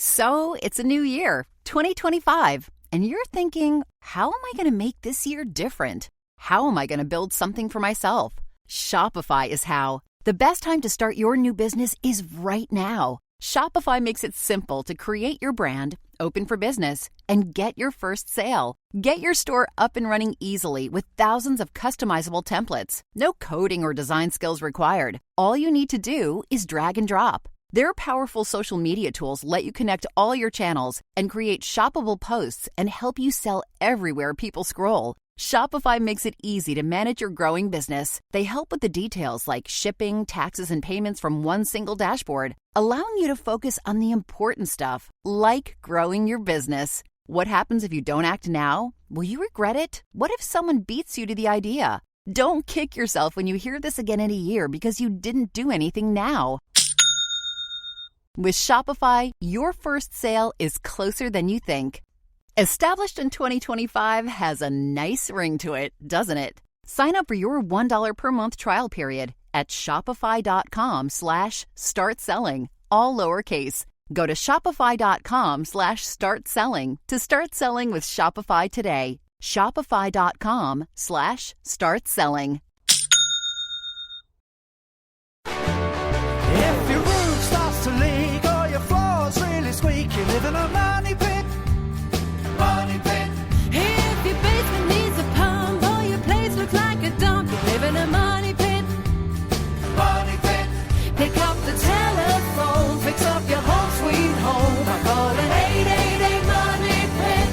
So it's a new year, 2025, and you're thinking, how am I going to make this year different? How am I going to build something for myself? Shopify is how. The best time to start your new business is right now. Shopify makes it simple to create your brand, open for business, and get your first sale. Get your store up and running easily with thousands of customizable templates. No coding or design skills required. All you need to do is drag and drop. Their powerful social media tools let you connect all your channels and create shoppable posts and help you sell everywhere people scroll. Shopify makes it easy to manage your growing business. They help with the details like shipping, taxes, and payments from one single dashboard, allowing you to focus on the important stuff, like growing your business. What happens if you don't act now? Will you regret it? What if someone beats you to the idea? Don't kick yourself when you hear this again in a year because you didn't do anything now. With Shopify, your first sale is closer than you think. Established in 2025 has a nice ring to it, doesn't it? Sign up for your $1 per month trial period at shopify.com/start selling, all lowercase. Go to shopify.com/start selling to start selling with Shopify today. Shopify.com/start selling. If your roof starts to leak or your floor's really squeaky, you live in a money pit. Money pit. If your basement needs a pump or your place looks like a dump, you live in a money pit. Money pit. Pick up the telephone, fix up your home sweet home by calling 888 Money Pit.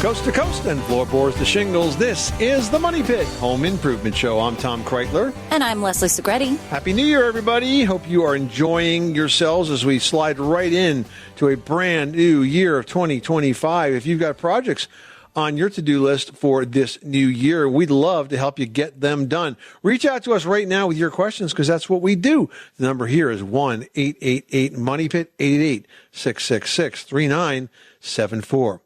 Coast to coast and floorboards to shingles, this is the Money Pit Home Improvement Show. I'm Tom Kreitler. And I'm Leslie Segretti. Happy New Year, everybody. Hope you are enjoying yourselves as we slide right in to a brand new year of 2025. If you've got projects on your to-do list for this new year, we'd love to help you get them done. Reach out to us right now with your questions because that's what we do. The number here is 1-888-MONEYPIT, 888-666-3974.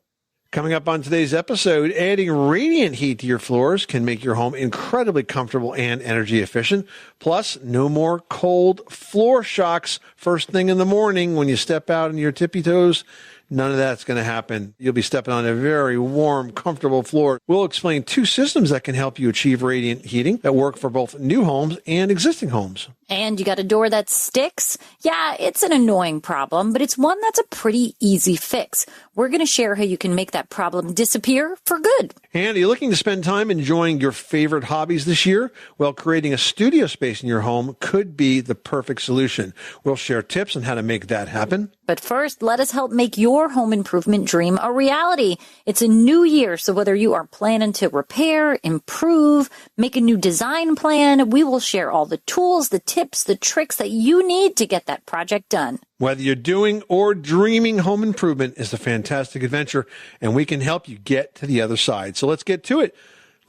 Coming up on today's episode, adding radiant heat to your floors can make your home incredibly comfortable and energy efficient. Plus, no more cold floor shocks first thing in the morning when you step out on your tippy toes. None of that's going to happen. You'll be stepping on a very warm, comfortable floor. We'll explain 2 systems that can help you achieve radiant heating that work for both new homes and existing homes. And you got a door that sticks? Yeah, it's an annoying problem, but it's one that's a pretty easy fix. We're going to share how you can make that problem disappear for good. And are you looking to spend time enjoying your favorite hobbies this year? Well, creating a studio space in your home could be the perfect solution. We'll share tips on how to make that happen. But first, let us help make your home improvement dream a reality. It's a new year, so whether you are planning to repair, improve, make a new design plan, we will share all the tools, the tips, the tricks that you need to get that project done. Whether you're doing or dreaming, home improvement is a fantastic adventure, and we can help you get to the other side. So let's get to it.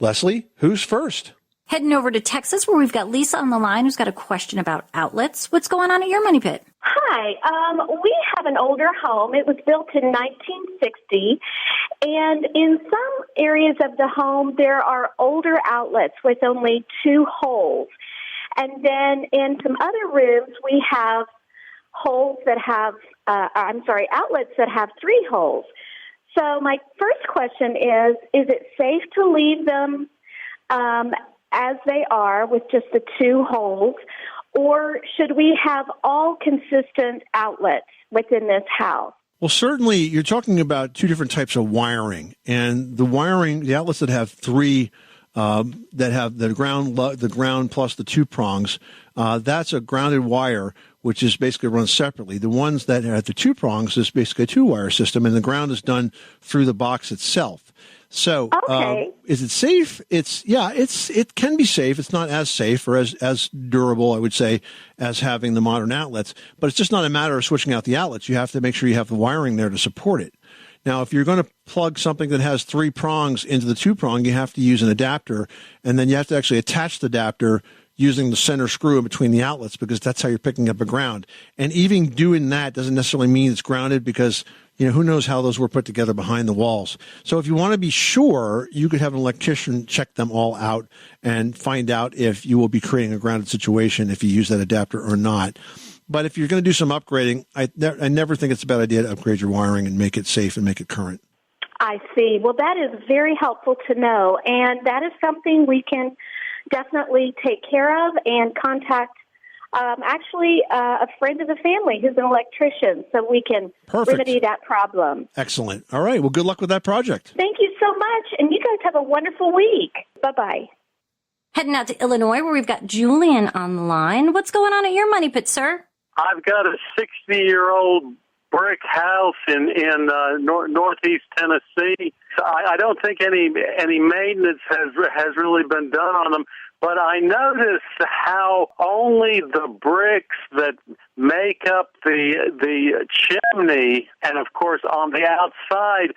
Leslie, who's first? Heading over to Texas, where we've got Lisa on the line who's got a question about outlets. What's going on at your money pit? Hi. We have an older home. It was built in 1960, and in some areas of the home, there are older outlets with only 2 holes. And then in some other rooms, we have outlets that have 3 holes. So my first question is it safe to leave them as they are with just the 2 holes, or should we have all consistent outlets within this house? Well, certainly you're talking about 2 different types of wiring, and the outlets that have 3 that have the ground plus the 2 prongs, that's a grounded wire, which is basically run separately. The ones that have the 2 prongs is basically a 2-wire system, and the ground is done through the box itself. So, okay. Is it safe? It can be safe. It's not as safe or as durable, I would say, as having the modern outlets, but it's just not a matter of switching out the outlets. You have to make sure you have the wiring there to support it. Now, if you're going to plug something that has 3 prongs into the 2-prong, you have to use an adapter, and then you have to actually attach the adapter using the center screw in between the outlets, because that's how you're picking up a ground. And even doing that doesn't necessarily mean it's grounded, because who knows how those were put together behind the walls. So if you want to be sure, you could have an electrician check them all out and find out if you will be creating a grounded situation if you use that adapter or not. But if you're going to do some upgrading, I never think it's a bad idea to upgrade your wiring and make it safe and make it current. I see. Well, that is very helpful to know, and that is something we can definitely take care of and contact a friend of the family who's an electrician, so we can remedy that problem. Excellent. All right. Well, good luck with that project. Thank you so much, and you guys have a wonderful week. Bye-bye. Heading out to Illinois, where we've got Julian on the line. What's going on at your money pit, sir? I've got a 60-year-old brick house in northeast Tennessee. So I don't think any maintenance has really been done on them. But I noticed how only the bricks that make up the chimney, and of course on the outside,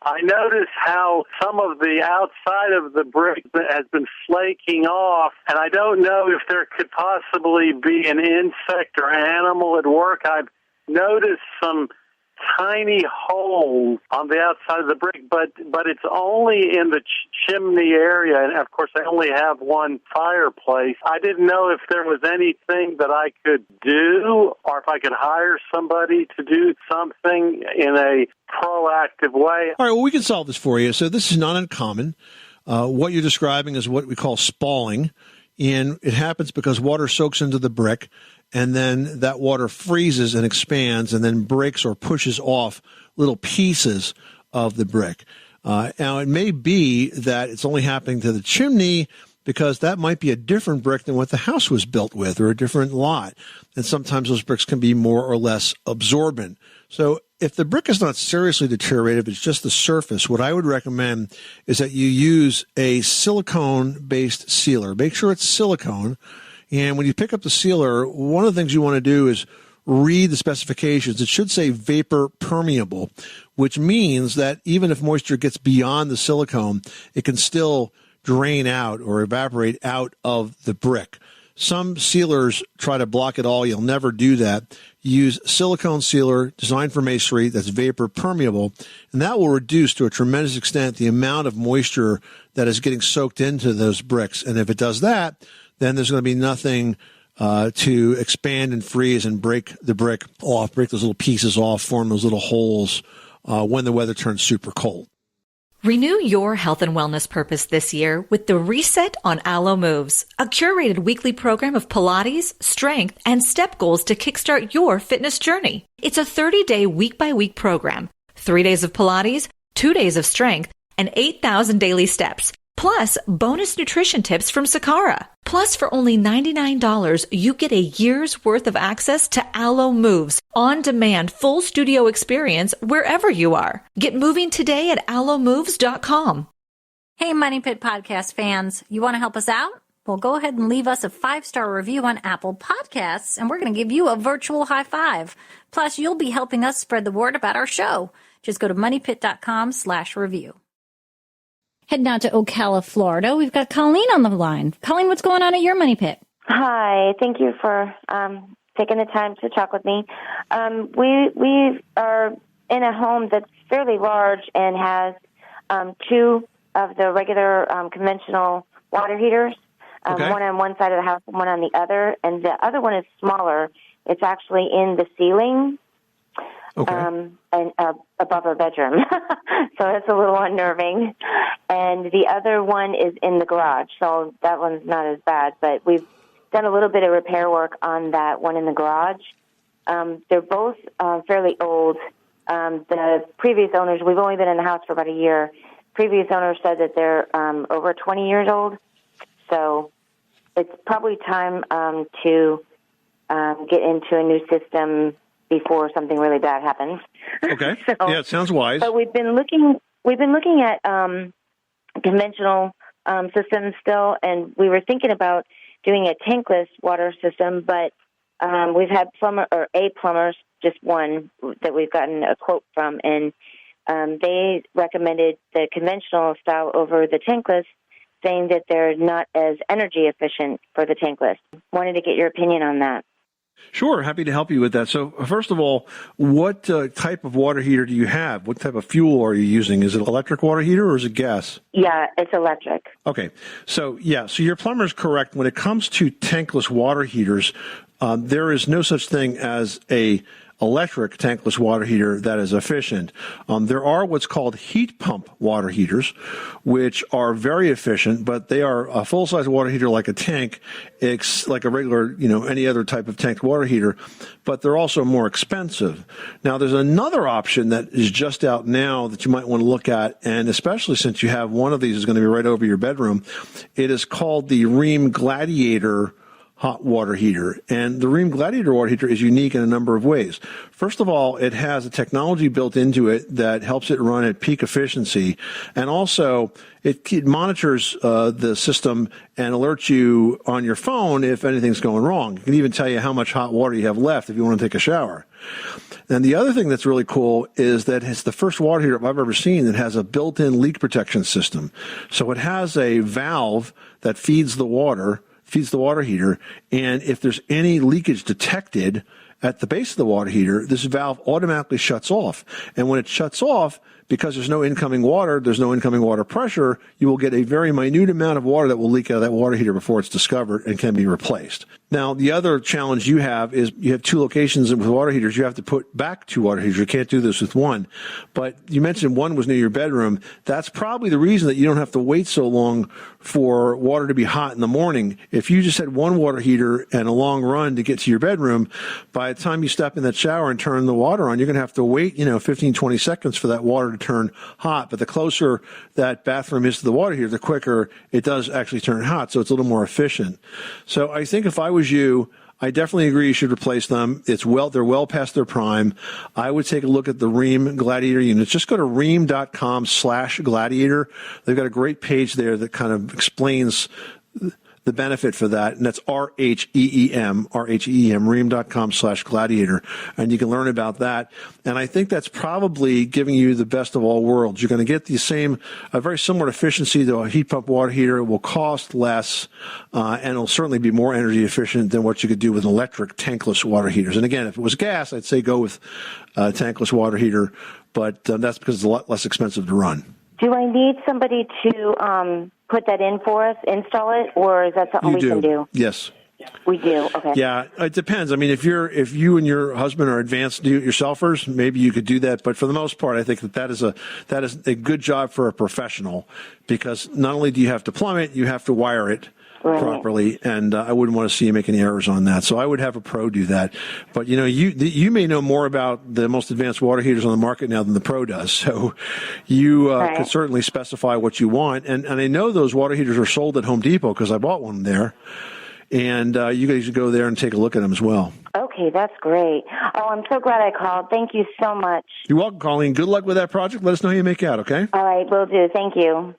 I noticed how some of the outside of the brick has been flaking off, and I don't know if there could possibly be an insect or animal at work. I've noticed some tiny holes on the outside of the brick, but it's only in the chimney area, and of course I only have one fireplace. I didn't know if there was anything that I could do, or if I could hire somebody to do something in a proactive way. All right, well, we can solve this for you. So this is not uncommon. What you're describing is what we call spalling, and it happens because water soaks into the brick, and then that water freezes and expands and then breaks or pushes off little pieces of the brick. Now, it may be that it's only happening to the chimney because that might be a different brick than what the house was built with, or a different lot. And sometimes those bricks can be more or less absorbent. So if the brick is not seriously deteriorated, if it's just the surface, what I would recommend is that you use a silicone-based sealer. Make sure it's silicone. And when you pick up the sealer, one of the things you want to do is read the specifications. It should say vapor-permeable, which means that even if moisture gets beyond the silicone, it can still drain out or evaporate out of the brick. Some sealers try to block it all. You'll never do that. Use silicone sealer designed for masonry that's vapor-permeable, and that will reduce to a tremendous extent the amount of moisture that is getting soaked into those bricks. And if it does that, then there's going to be nothing to expand and freeze and break the brick off, break those little pieces off, form those little holes when the weather turns super cold. Renew your health and wellness purpose this year with the Reset on Alo Moves, a curated weekly program of Pilates, strength, and step goals to kickstart your fitness journey. It's a 30-day week-by-week program, 3 days of Pilates, 2 days of strength, and 8,000 daily steps. Plus, bonus nutrition tips from Sakara. Plus, for only $99, you get a year's worth of access to Alo Moves, on-demand full studio experience wherever you are. Get moving today at alomoves.com. Hey, Money Pit Podcast fans, you want to help us out? Well, go ahead and leave us a 5-star review on Apple Podcasts, and we're going to give you a virtual high five. Plus, you'll be helping us spread the word about our show. Just go to moneypit.com/review. Heading out to Ocala, Florida, we've got Colleen on the line. Colleen, what's going on at your money pit? Hi, thank you for taking the time to talk with me. We are in a home that's fairly large and has 2 of the regular conventional water heaters, one on one side of the house and one on the other, and the other one is smaller. It's actually in the ceiling. And above our bedroom. So it's a little unnerving. And the other one is in the garage, so that one's not as bad. But we've done a little bit of repair work on that one in the garage. They're both fairly old. The previous owners, we've only been in the house for about a year. Previous owners said that they're over 20 years old. So it's probably time to get into a new system before something really bad happens. Okay. Yeah, it sounds wise. But we've been looking at conventional systems still, and we were thinking about doing a tankless water system, but we've had plumbers, just one that we've gotten a quote from, and they recommended the conventional style over the tankless, saying that they're not as energy efficient for the tankless. Wanted to get your opinion on that. Sure, happy to help you with that. So first of all, what type of water heater do you have? What type of fuel are you using? Is it electric water heater or is it gas? Yeah, it's electric. Okay, so your plumber's correct. When it comes to tankless water heaters, there is no such thing as a electric tankless water heater that is efficient. There are what's called heat pump water heaters, which are very efficient, but they are a full-size water heater like a tank, like a regular, any other type of tanked water heater, but they're also more expensive. Now, there's another option that is just out now that you might want to look at, and especially since you have one of these is going to be right over your bedroom. It is called the Rheem Gladiator hot water heater. And the Rheem Gladiator water heater is unique in a number of ways. First of all, it has a technology built into it that helps it run at peak efficiency. And also, it monitors the system and alerts you on your phone if anything's going wrong. It can even tell you how much hot water you have left if you want to take a shower. And the other thing that's really cool is that it's the first water heater I've ever seen that has a built-in leak protection system. So it has a valve that feeds the water heater, and if there's any leakage detected at the base of the water heater, this valve automatically shuts off. And when it shuts off, because there's no incoming water pressure, you will get a very minute amount of water that will leak out of that water heater before it's discovered and can be replaced. Now, the other challenge you have is you have two locations with water heaters. You have to put back two water heaters. You can't do this with one. But you mentioned one was near your bedroom. That's probably the reason that you don't have to wait so long for water to be hot in the morning. If you just had one water heater and a long run to get to your bedroom, by the time you step in that shower and turn the water on, you're going to have to wait, 15, 20 seconds for that water to turn hot. But the closer that bathroom is to the water heater, the quicker it does actually turn hot. So it's a little more efficient. So I think if I was you, I definitely agree you should replace them. They're well past their prime. I would take a look at the Rheem Gladiator units. Just go to rheem.com/gladiator. They've got a great page there that kind of explains the benefit for that, and that's RHEEM, rheem.com/gladiator, and you can learn about that. And I think that's probably giving you the best of all worlds. You're going to get a very similar efficiency to a heat pump water heater. It will cost less, and it'll certainly be more energy efficient than what you could do with electric tankless water heaters. And again, if it was gas, I'd say go with a tankless water heater, but that's because it's a lot less expensive to run. Do I need somebody to put that in for us, install it, or is that something we can do? Yes. We do. Okay. Yeah, it depends. I mean, if you and your husband are advanced do-it-yourselfers, maybe you could do that. But for the most part, I think that is a good job for a professional, because not only do you have to plumb it, you have to wire it properly, and I wouldn't want to see you make any errors on that. So I would have a pro do that. But you may know more about the most advanced water heaters on the market now than the pro does. So you could certainly specify what you want. And I know those water heaters are sold at Home Depot because I bought one there. And you guys should go there and take a look at them as well. Okay, that's great. Oh, I'm so glad I called. Thank you so much. You're welcome, Colleen. Good luck with that project. Let us know how you make out, okay? All right, will do. Thank you.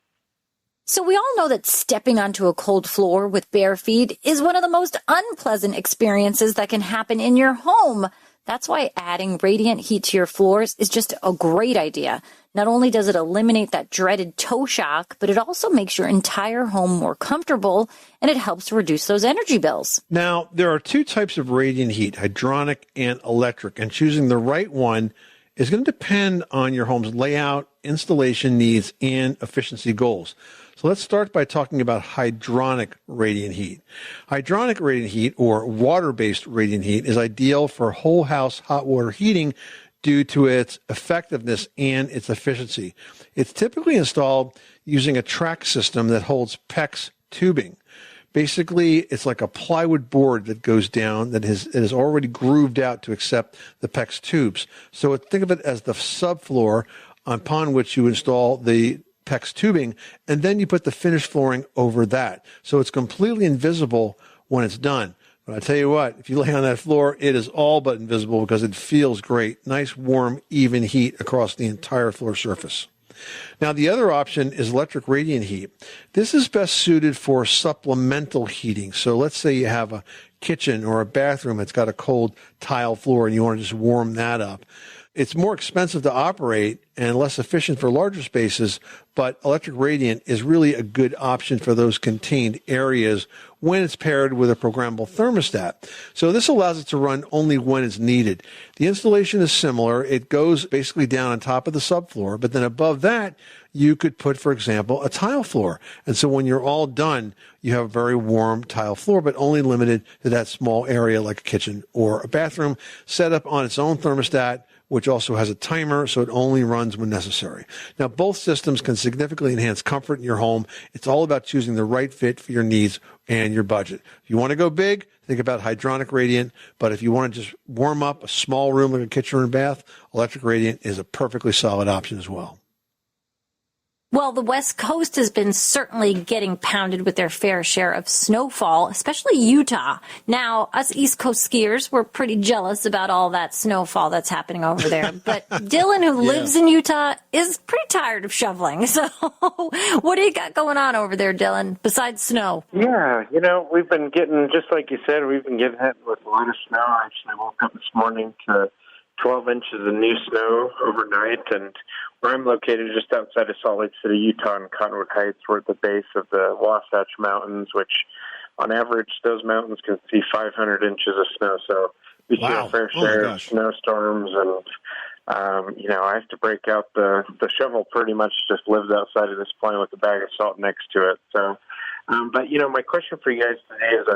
So we all know that stepping onto a cold floor with bare feet is one of the most unpleasant experiences that can happen in your home. That's why adding radiant heat to your floors is just a great idea. Not only does it eliminate that dreaded toe shock, but it also makes your entire home more comfortable, and it helps reduce those energy bills. Now, there are two types of radiant heat, hydronic and electric, and choosing the right one is going to depend on your home's layout, installation needs, and efficiency goals. So let's start by talking about hydronic radiant heat. Hydronic radiant heat, or water-based radiant heat, is ideal for whole house hot water heating due to its effectiveness and its efficiency. It's typically installed using a track system that holds PEX tubing. Basically, it's like a plywood board that goes down that is already grooved out to accept the PEX tubes. So think of it as the subfloor upon which you install the PEX tubing, and then you put the finished flooring over that. So it's completely invisible when it's done. But I tell you what, if you lay on that floor, it is all but invisible because it feels great. Nice, warm, even heat across the entire floor surface. Now, the other option is electric radiant heat. This is best suited for supplemental heating. So let's say you have a kitchen or a bathroom that's got a cold tile floor and you want to just warm that up. It's more expensive to operate and less efficient for larger spaces, but electric radiant is really a good option for those contained areas when it's paired with a programmable thermostat. So this allows it to run only when it's needed. The installation is similar. It goes basically down on top of the subfloor, but then above that, you could put, for example, a tile floor. And so when you're all done, you have a very warm tile floor, but only limited to that small area like a kitchen or a bathroom, set up on its own thermostat, which also has a timer, so it only runs when necessary. Now, both systems can significantly enhance comfort in your home. It's all about choosing the right fit for your needs and your budget. If you want to go big, think about hydronic radiant. But if you want to just warm up a small room like a kitchen or a bath, electric radiant is a perfectly solid option as well. Well, the West Coast has been certainly getting pounded with their fair share of snowfall, especially Utah. Now, us East Coast skiers, we're pretty jealous about all that snowfall that's happening over there. But Dylan, who lives in Utah, is pretty tired of shoveling. So what do you got going on over there, Dylan, besides snow? Yeah, we've been getting, just like you said, we've been getting hit with a lot of snow. I actually woke up this morning to 12 inches of new snow overnight, and where I'm located, just outside of Salt Lake City, Utah, in Cottonwood Heights, we're at the base of the Wasatch Mountains, which on average, those mountains can see 500 inches of snow. So we see a fair share of snowstorms, and I have to break out the shovel. Pretty much just lives outside of this plane with a bag of salt next to it. So, but my question for you guys today is,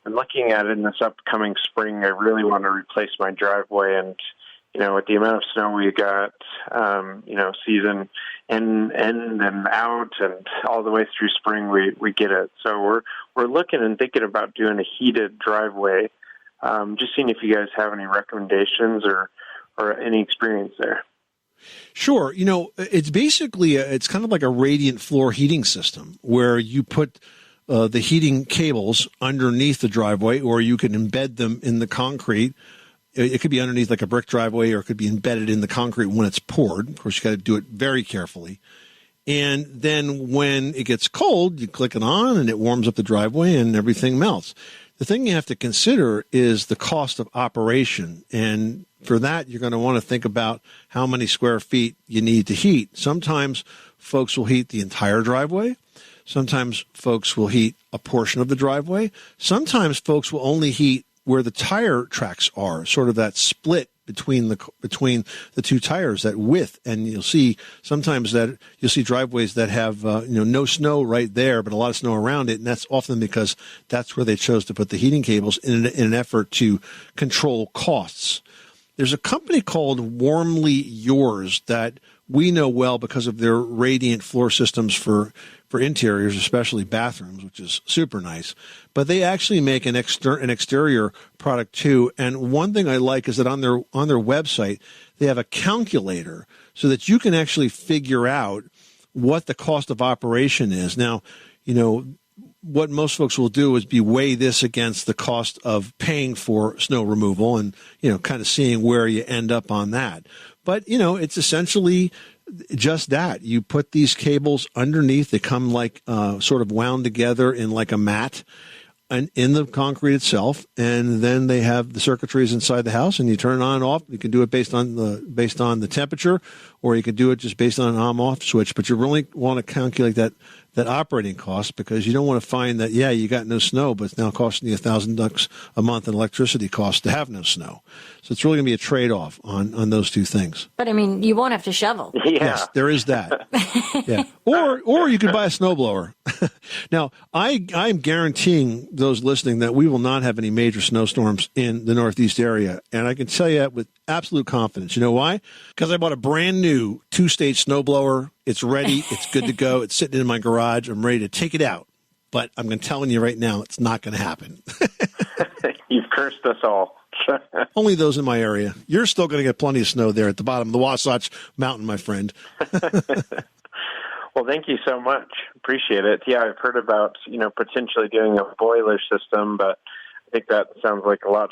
I'm looking at it in this upcoming spring. I really want to replace my driveway, and with the amount of snow we got, season in and out and all the way through spring, we get it. So we're looking and thinking about doing a heated driveway. Just seeing if you guys have any recommendations or any experience there. Sure. It's basically, it's kind of like a radiant floor heating system where you put the heating cables underneath the driveway, or you can embed them in the concrete. It could be underneath like a brick driveway, or it could be embedded in the concrete when it's poured. Of course, you got to do it very carefully. And then when it gets cold, you click it on and it warms up the driveway and everything melts. The thing you have to consider is the cost of operation. And for that, you're going to want to think about how many square feet you need to heat. Sometimes folks will heat the entire driveway. Sometimes folks will heat a portion of the driveway. Sometimes folks will only heat where the tire tracks are, sort of that split between the two tires, that width. And you'll see sometimes that you'll see driveways that have no snow right there, but a lot of snow around it, and that's often because that's where they chose to put the heating cables in an effort to control costs. There's a company called Warmly Yours that we know well because of their radiant floor systems for interiors, especially bathrooms, which is super nice. But they actually make an exterior product too. And one thing I like is that on their website, they have a calculator so that you can actually figure out what the cost of operation is. Now, what most folks will do is weigh this against the cost of paying for snow removal and, kind of seeing where you end up on that. But, it's essentially just that. You put these cables underneath. They come like sort of wound together in like a mat and in the concrete itself. And then they have the circuitries inside the house, and you turn it on and off. You can do it based on the temperature, or you can do it just based on an on-off switch. But you really want to calculate that operating cost, because you don't want to find that, you got no snow, but it's now costing you $1,000 a month in electricity costs to have no snow. So it's really going to be a trade-off on those two things. But, you won't have to shovel. Yeah. Yes, there is that. Yeah. Or you could buy a snowblower. Now, I'm guaranteeing those listening that we will not have any major snowstorms in the Northeast area. And I can tell you that with absolute confidence. You know why? Because I bought a brand new 2-stage snowblower. It's ready. It's good to go. It's sitting in my garage. I'm ready to take it out. But I'm telling you right now, it's not going to happen. You've cursed us all. Only those in my area. You're still going to get plenty of snow there at the bottom of the Wasatch Mountain, my friend. Well, thank you so much. Appreciate it. Yeah, I've heard about, potentially doing a boiler system, but I think that sounds like a lot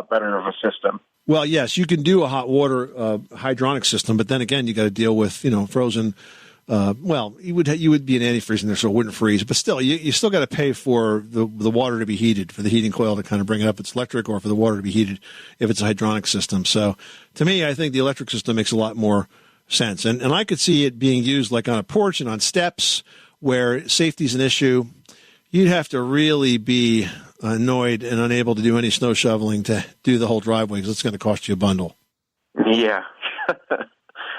better of a system. Well, yes, you can do a hot water hydronic system, but then again, you got to deal with, frozen. You would be an antifreeze in there, so it wouldn't freeze. But still, you still got to pay for the water to be heated, for the heating coil to kind of bring it up. It's electric, or for the water to be heated if it's a hydronic system. So to me, I think the electric system makes a lot more sense. And I could see it being used like on a porch and on steps where safety's an issue. You'd have to really be annoyed and unable to do any snow shoveling to do the whole driveway, because it's going to cost you a bundle. Yeah.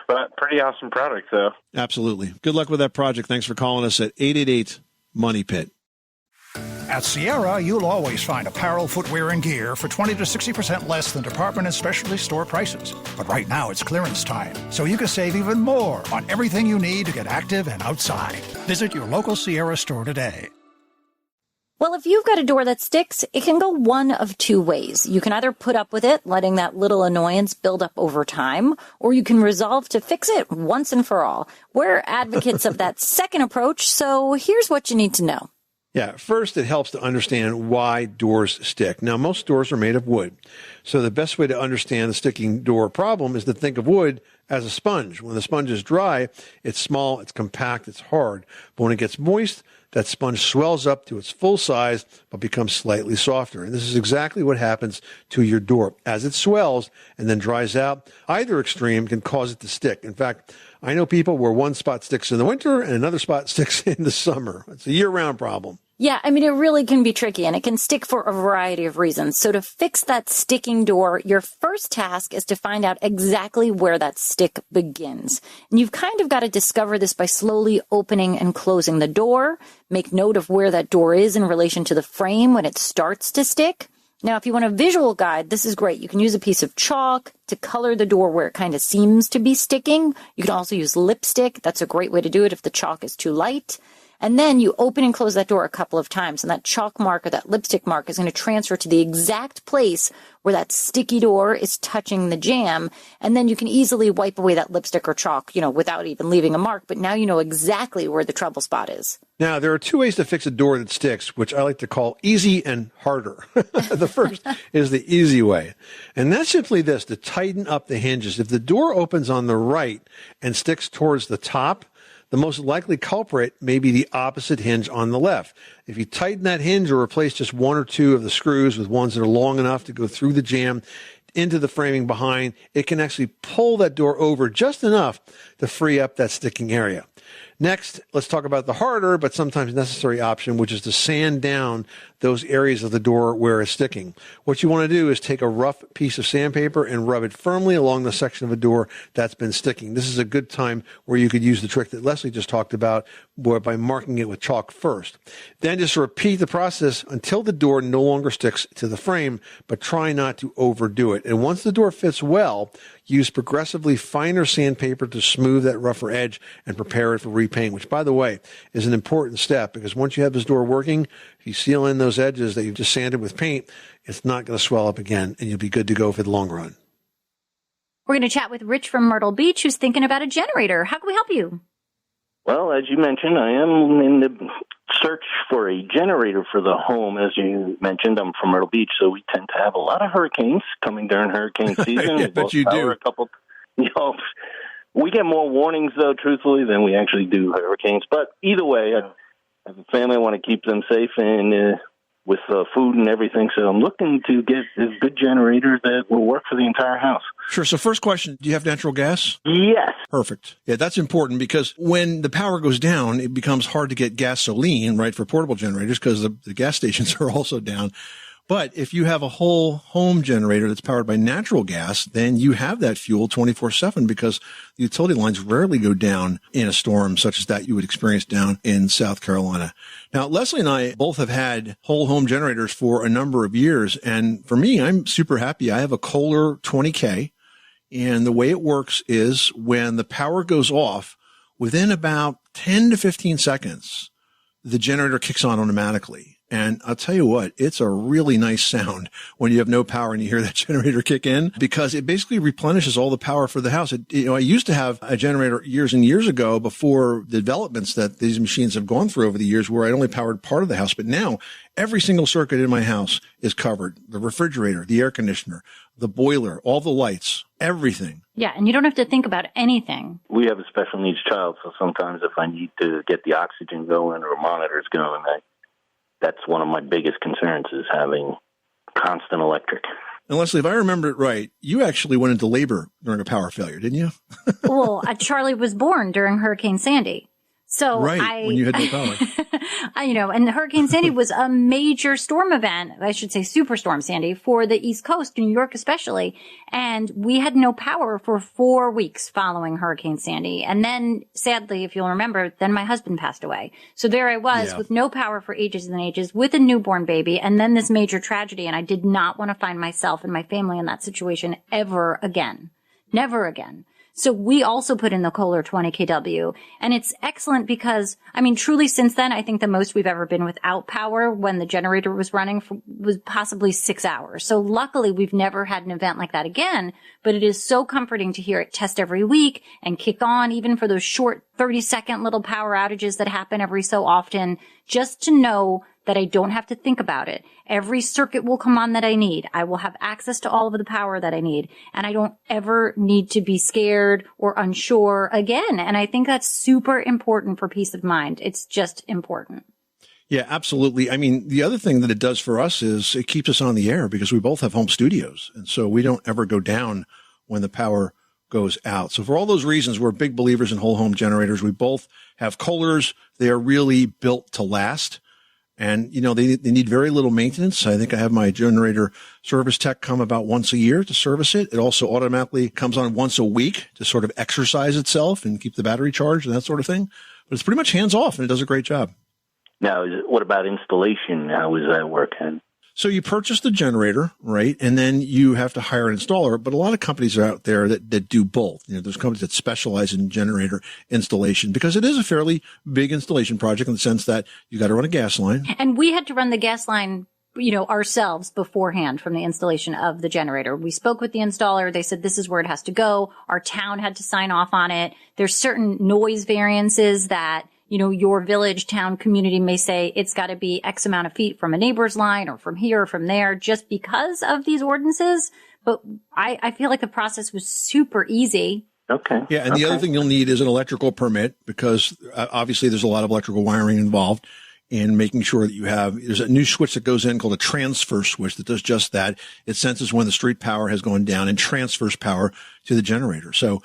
But pretty awesome product, though. Absolutely. Good luck with that project. Thanks for calling us at 888-MONEY-PIT. At Sierra, you'll always find apparel, footwear, and gear for 20 to 60% less than department and specialty store prices. But right now, it's clearance time, so you can save even more on everything you need to get active and outside. Visit your local Sierra store today. Well, if you've got a door that sticks, it can go one of two ways. You can either put up with it, letting that little annoyance build up over time, or you can resolve to fix it once and for all. We're advocates of that second approach, so here's what you need to know. Yeah, first, it helps to understand why doors stick. Now, most doors are made of wood, so the best way to understand the sticking door problem is to think of wood as a sponge. When the sponge is dry, it's small, it's compact, it's hard. But when it gets moist, that sponge swells up to its full size, but becomes slightly softer. And this is exactly what happens to your door. As it swells and then dries out, either extreme can cause it to stick. In fact, I know people where one spot sticks in the winter and another spot sticks in the summer. It's a year-round problem. Yeah, I mean, it really can be tricky, and it can stick for a variety of reasons. So to fix that sticking door, your first task is to find out exactly where that stick begins. And you've kind of got to discover this by slowly opening and closing the door. Make note of where that door is in relation to the frame when it starts to stick. Now, if you want a visual guide, this is great. You can use a piece of chalk to color the door where it kind of seems to be sticking. You can also use lipstick. That's a great way to do it if the chalk is too light. And then you open and close that door a couple of times, and that chalk mark or that lipstick mark is going to transfer to the exact place where that sticky door is touching the jamb. And then you can easily wipe away that lipstick or chalk, without even leaving a mark. But now you know exactly where the trouble spot is. Now, there are two ways to fix a door that sticks, which I like to call easy and harder. The first is the easy way. And that's simply this, to tighten up the hinges. If the door opens on the right and sticks towards the top, the most likely culprit may be the opposite hinge on the left. If you tighten that hinge or replace just one or two of the screws with ones that are long enough to go through the jamb into the framing behind, it can actually pull that door over just enough to free up that sticking area. Next, let's talk about the harder but sometimes necessary option, which is to sand down those areas of the door where it's sticking. What you want to do is take a rough piece of sandpaper and rub it firmly along the section of a door that's been sticking. This is a good time where you could use the trick that Leslie just talked about, by marking it with chalk first. Then just repeat the process until the door no longer sticks to the frame, but try not to overdo it. And once the door fits well, use progressively finer sandpaper to smooth that rougher edge and prepare it for repaint, which, by the way, is an important step, because once you have this door working, if you seal in those edges that you've just sanded with paint, it's not going to swell up again, and you'll be good to go for the long run. We're going to chat with Rich from Myrtle Beach, who's thinking about a generator. How can we help you? Well, as you mentioned, I am in the search for a generator for the home. As you mentioned, I'm from Myrtle Beach, so we tend to have a lot of hurricanes coming during hurricane season. I bet you do. We get more warnings, though, truthfully, than we actually do hurricanes. But either way, I have a family. I want to keep them safe and with food and everything. So I'm looking to get a good generator that will work for the entire house. Sure. So first question, do you have natural gas? Yes. Perfect. Yeah, that's important, because when the power goes down, it becomes hard to get gasoline, right, for portable generators, because the gas stations are also down. But if you have a whole home generator that's powered by natural gas, then you have that fuel 24/7, because the utility lines rarely go down in a storm such as that you would experience down in South Carolina. Now, Leslie and I both have had whole home generators for a number of years. And for me, I'm super happy. I have a Kohler 20K. And the way it works is when the power goes off, within about 10 to 15 seconds, the generator kicks on automatically. And I'll tell you what, it's a really nice sound when you have no power and you hear that generator kick in, because it basically replenishes all the power for the house. I used to have a generator years and years ago, before the developments that these machines have gone through over the years, where I only powered part of the house. But now every single circuit in my house is covered. The refrigerator, the air conditioner, the boiler, all the lights, everything. Yeah, and you don't have to think about anything. We have a special needs child, so sometimes if I need to get the oxygen going or monitors going, that's one of my biggest concerns, is having constant electric. And Leslie, if I remember it right, you actually went into labor during a power failure, didn't you? Well, Charlie was born during Hurricane Sandy. So right, when you had no power. And Hurricane Sandy was a major storm event, I should say Superstorm Sandy, for the East Coast, New York especially. And we had no power for 4 weeks following Hurricane Sandy. And then, sadly, if you'll remember, then my husband passed away. So there I was with no power for ages and ages, with a newborn baby, and then this major tragedy. And I did not want to find myself and my family in that situation ever again. Never again. So we also put in the Kohler 20 kW, and it's excellent because, truly since then, I think the most we've ever been without power when the generator was running was possibly 6 hours. So luckily we've never had an event like that again, but it is so comforting to hear it test every week and kick on even for those short 30-second little power outages that happen every so often, just to know that I don't have to think about it. Every circuit will come on that I need. I will have access to all of the power that I need. And I don't ever need to be scared or unsure again. And I think that's super important for peace of mind. It's just important. Yeah, absolutely. The other thing that it does for us is it keeps us on the air because we both have home studios. And so we don't ever go down when the power goes out. So for all those reasons, we're big believers in whole home generators. We both have Kohlers. They are really built to last. And, they need very little maintenance. I think I have my generator service tech come about once a year to service it. It also automatically comes on once a week to sort of exercise itself and keep the battery charged and that sort of thing. But it's pretty much hands off, and it does a great job. Now, what about installation? How does that work? So you purchase the generator, right? And then you have to hire an installer. But a lot of companies are out there that do both. There's companies that specialize in generator installation because it is a fairly big installation project in the sense that you got to run a gas line. And we had to run the gas line, ourselves beforehand from the installation of the generator. We spoke with the installer. They said, this is where it has to go. Our town had to sign off on it. There's certain noise variances that your village, town, community may say it's got to be X amount of feet from a neighbor's line or from here or from there just because of these ordinances. But I feel like the process was super easy. Okay. Yeah. And the other thing you'll need is an electrical permit because obviously there's a lot of electrical wiring involved in making sure that there's a new switch that goes in called a transfer switch that does just that. It senses when the street power has gone down and transfers power to the generator. So,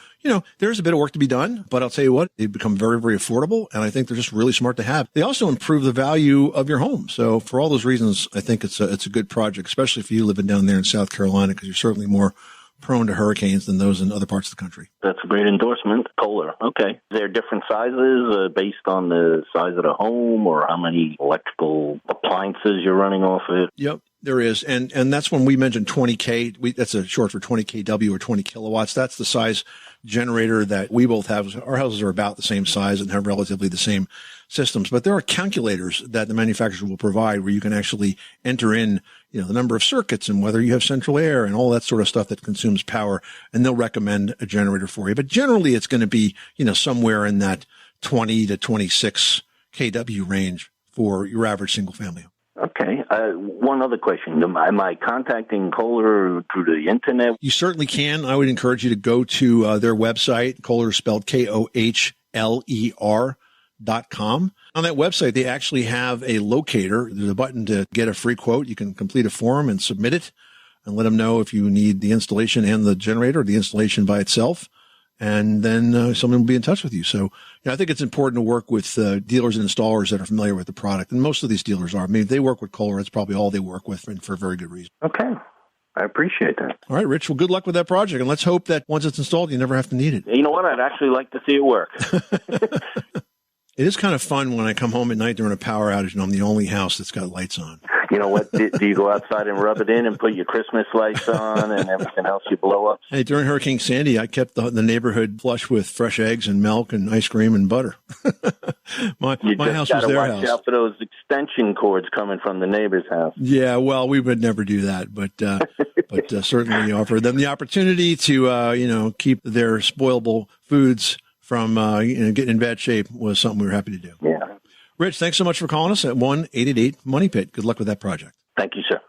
there's a bit of work to be done, but I'll tell you what, they've become very, very affordable. And I think they're just really smart to have. They also improve the value of your home. So for all those reasons, I think it's a good project, especially if you live down there in South Carolina, because you're certainly more prone to hurricanes than those in other parts of the country. That's a great endorsement. Kohler. Okay. Is there different sizes based on the size of the home or how many electrical appliances you're running off it? Yep, there is. And that's when we mentioned 20K. That's a short for 20 kW or 20 kilowatts. That's the size generator that we both have. Our houses are about the same size and have relatively the same systems. But there are calculators that the manufacturers will provide where you can actually enter in the number of circuits and whether you have central air and all that sort of stuff that consumes power, and they'll recommend a generator for you. But generally, it's going to be, somewhere in that 20 to 26 kW range for your average single family. Okay. One other question. Am I contacting Kohler through the internet? You certainly can. I would encourage you to go to their website. Kohler is spelled KOHLER.com. On that website, they actually have a locator. There's a button to get a free quote. You can complete a form and submit it and let them know if you need the installation and the generator, or the installation by itself. And then someone will be in touch with you. So I think it's important to work with dealers and installers that are familiar with the product. And most of these dealers are. If they work with Kohler, it's probably all they work with, and for a very good reason. Okay. I appreciate that. All right, Rich. Well, good luck with that project. And let's hope that once it's installed, you never have to need it. You know what? I'd actually like to see it work. It is kind of fun when I come home at night during a power outage and I'm the only house that's got lights on. You know what? Do you go outside and rub it in and put your Christmas lights on and everything else you blow up? Hey, during Hurricane Sandy, I kept the neighborhood flush with fresh eggs and milk and ice cream and butter. my house was their house. Watch out for those extension cords coming from the neighbor's house. Yeah, well, we would never do that, but certainly offer them the opportunity to keep their spoilable foods from getting in bad shape was something we were happy to do. Yeah. Rich, thanks so much for calling us at 1-888-MONEY-PIT. Good luck with that project. Thank you, sir.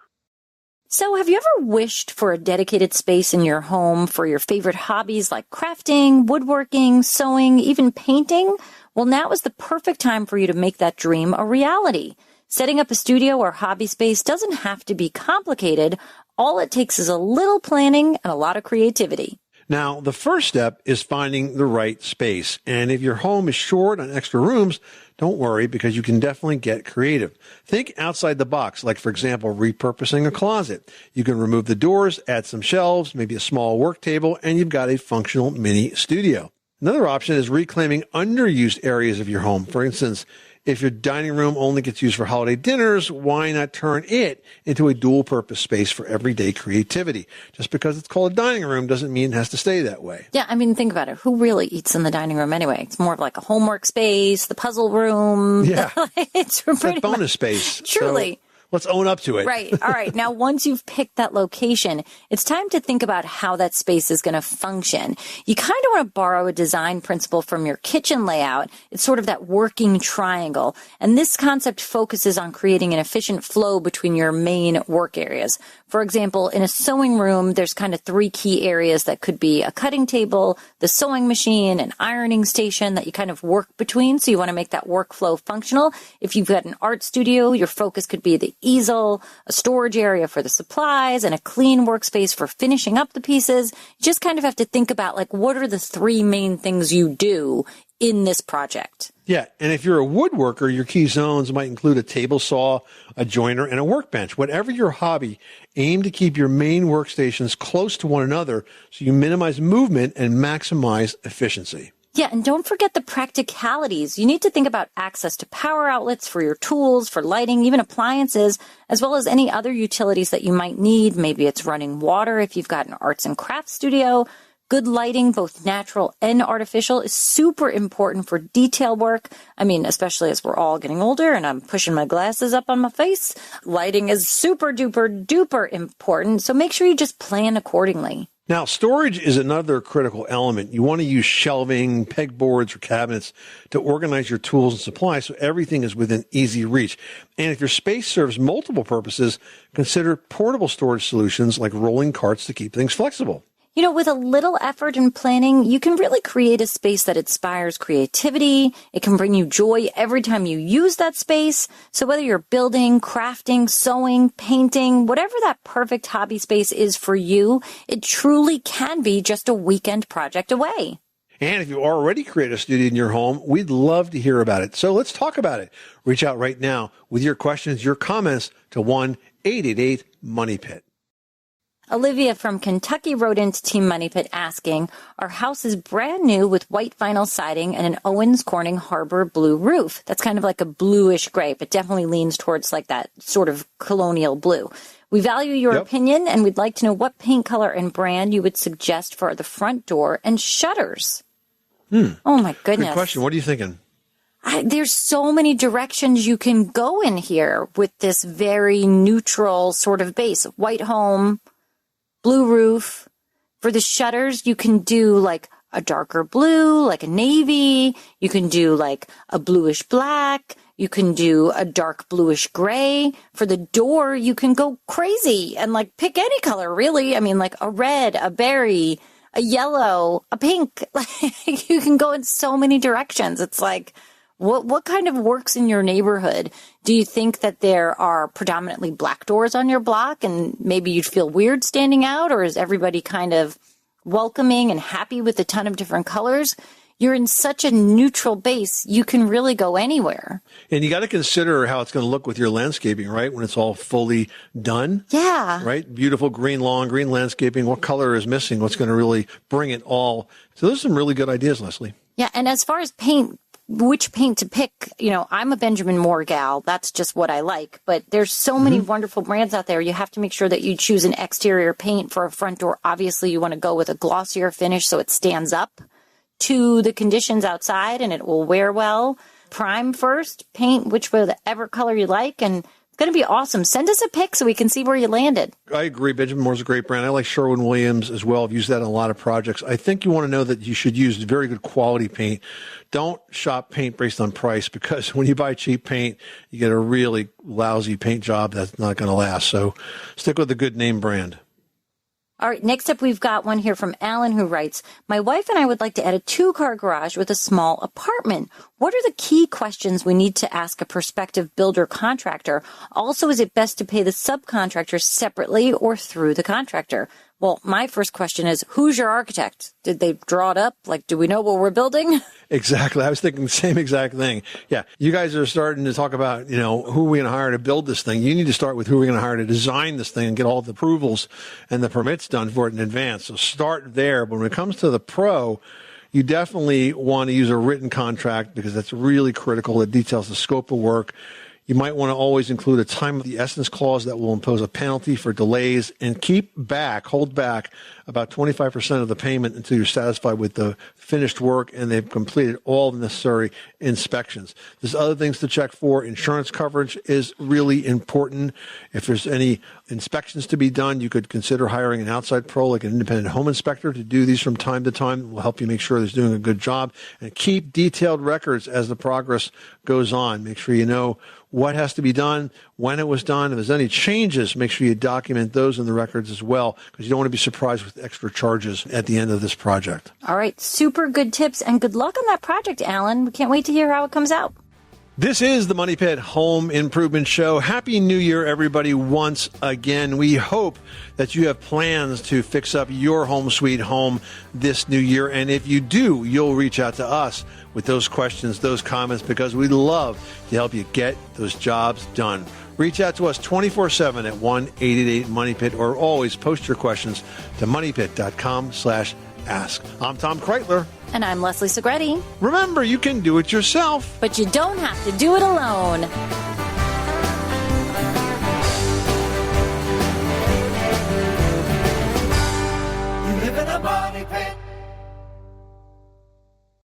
So have you ever wished for a dedicated space in your home for your favorite hobbies like crafting, woodworking, sewing, even painting? Well, now is the perfect time for you to make that dream a reality. Setting up a studio or hobby space doesn't have to be complicated. All it takes is a little planning and a lot of creativity. Now, the first step is finding the right space. And if your home is short on extra rooms, don't worry, because you can definitely get creative. Think outside the box, like, for example, repurposing a closet. You can remove the doors, add some shelves, maybe a small work table, and you've got a functional mini studio. Another option is reclaiming underused areas of your home. For instance, if your dining room only gets used for holiday dinners, why not turn it into a dual-purpose space for everyday creativity? Just because it's called a dining room doesn't mean it has to stay that way. Yeah, I mean, think about it. Who really eats in the dining room anyway? It's more of like a homework space, the puzzle room. Yeah. It's a bonus space. Truly. So let's own up to it. Right. All right. Now, once you've picked that location, it's time to think about how that space is going to function. You kind of want to borrow a design principle from your kitchen layout. It's sort of that working triangle. And this concept focuses on creating an efficient flow between your main work areas. For example, in a sewing room, there's kind of 3 key areas that could be a cutting table, the sewing machine, an ironing station that you kind of work between. So you want to make that workflow functional. If you've got an art studio, your focus could be the easel, a storage area for the supplies, and a clean workspace for finishing up the pieces. You just kind of have to think about, like, what are the 3 main things you do in this project? Yeah, and if you're a woodworker, your key zones might include a table saw, a joiner, and a workbench. Whatever your hobby, aim to keep your main workstations close to one another so you minimize movement and maximize efficiency. Yeah, and don't forget the practicalities. You need to think about access to power outlets for your tools, for lighting, even appliances, as well as any other utilities that you might need. Maybe it's running water if you've got an arts and crafts studio. Good lighting, both natural and artificial, is super important for detail work. I mean, especially as we're all getting older and I'm pushing my glasses up on my face. Lighting is super duper duper important, so make sure you just plan accordingly. Now, storage is another critical element. You want to use shelving, pegboards, or cabinets to organize your tools and supplies so everything is within easy reach. And if your space serves multiple purposes, consider portable storage solutions like rolling carts to keep things flexible. You know, with a little effort and planning, you can really create a space that inspires creativity. It can bring you joy every time you use that space. So whether you're building, crafting, sewing, painting, whatever that perfect hobby space is for you, it truly can be just a weekend project away. And if you already create a studio in your home, we'd love to hear about it. So let's talk about it. Reach out right now with your questions, your comments to 1-888-MONEY-PIT. Olivia from Kentucky wrote into Team Money Pit asking, our house is brand new with white vinyl siding and an Owens Corning Harbor blue roof. That's kind of like a bluish gray, but definitely leans towards like that sort of colonial blue. We value your opinion, and we'd like to know what paint color and brand you would suggest for the front door and shutters. Oh, my goodness. Good question. What are you thinking? There's so many directions you can go in here with this very neutral sort of base. White home, blue roof. For the shutters, you can do like a darker blue, like a navy. You can do like a bluish black. You can do a dark bluish gray. For the door, you can go crazy and like pick any color, really. I mean, like a red, a berry, a yellow, a pink. Like, you can go in so many directions. It's like, what kind of works in your neighborhood? Do you think that there are predominantly black doors on your block and maybe you'd feel weird standing out? Or is everybody kind of welcoming and happy with a ton of different colors? You're in such a neutral base, you can really go anywhere. And you got to consider how it's going to look with your landscaping, right? When it's all fully done. Yeah. Right? Beautiful green lawn, green landscaping. What color is missing? What's going to really bring it all? So there's some really good ideas, Leslie. Yeah. And as far as paint, which paint to pick, you know, I'm a Benjamin Moore gal. That's just what I like. But there's so many wonderful brands out there. You have to make sure that you choose an exterior paint for a front door. Obviously, you want to go with a glossier finish so it stands up to the conditions outside and it will wear well. Prime first, paint whichever color you like, and it's going to be awesome. Send us a pic so we can see where you landed. I agree. Benjamin Moore's a great brand. I like Sherwin-Williams as well. I've used that in a lot of projects. I think you want to know that you should use very good quality paint. Don't shop paint based on price, because when you buy cheap paint, you get a really lousy paint job that's not going to last. So stick with a good name brand. All right, next up, we've got one here from Alan who writes, my wife and I would like to add a 2-car garage with a small apartment. What are the key questions we need to ask a prospective builder contractor? Also, is it best to pay the subcontractor separately or through the contractor? Well, my first question is, who's your architect? Did they draw it up? Like, do we know what we're building? Exactly. I was thinking the same exact thing. Yeah. You guys are starting to talk about, who are we going to hire to build this thing? You need to start with who we're going to hire to design this thing and get all the approvals and the permits done for it in advance. So start there. But when it comes to the pro, you definitely want to use a written contract because that's really critical. It details the scope of work. You might want to always include a time of the essence clause that will impose a penalty for delays, and hold back about 25% of the payment until you're satisfied with the finished work and they've completed all the necessary inspections. There's other things to check for. Insurance coverage is really important. If there's any inspections to be done, you could consider hiring an outside pro, like an independent home inspector, to do these from time to time. It will help you make sure they're doing a good job, and keep detailed records as the progress goes on. Make sure you know what has to be done, when it was done. If there's any changes, make sure you document those in the records as well, because you don't want to be surprised with extra charges at the end of this project. All right. Super good tips, and good luck on that project, Alan. We can't wait to hear how it comes out. This is the Money Pit Home Improvement Show. Happy New Year, everybody, once again. We hope that you have plans to fix up your home sweet home this new year. And if you do, you'll reach out to us with those questions, those comments, because we'd love to help you get those jobs done. Reach out to us 24/7 at 1-888-MONEYPIT, or always post your questions to moneypit.com/ask. I'm Tom Kreitler. And I'm Leslie Segretti. Remember, you can do it yourself, but you don't have to do it alone. You live in a money pit.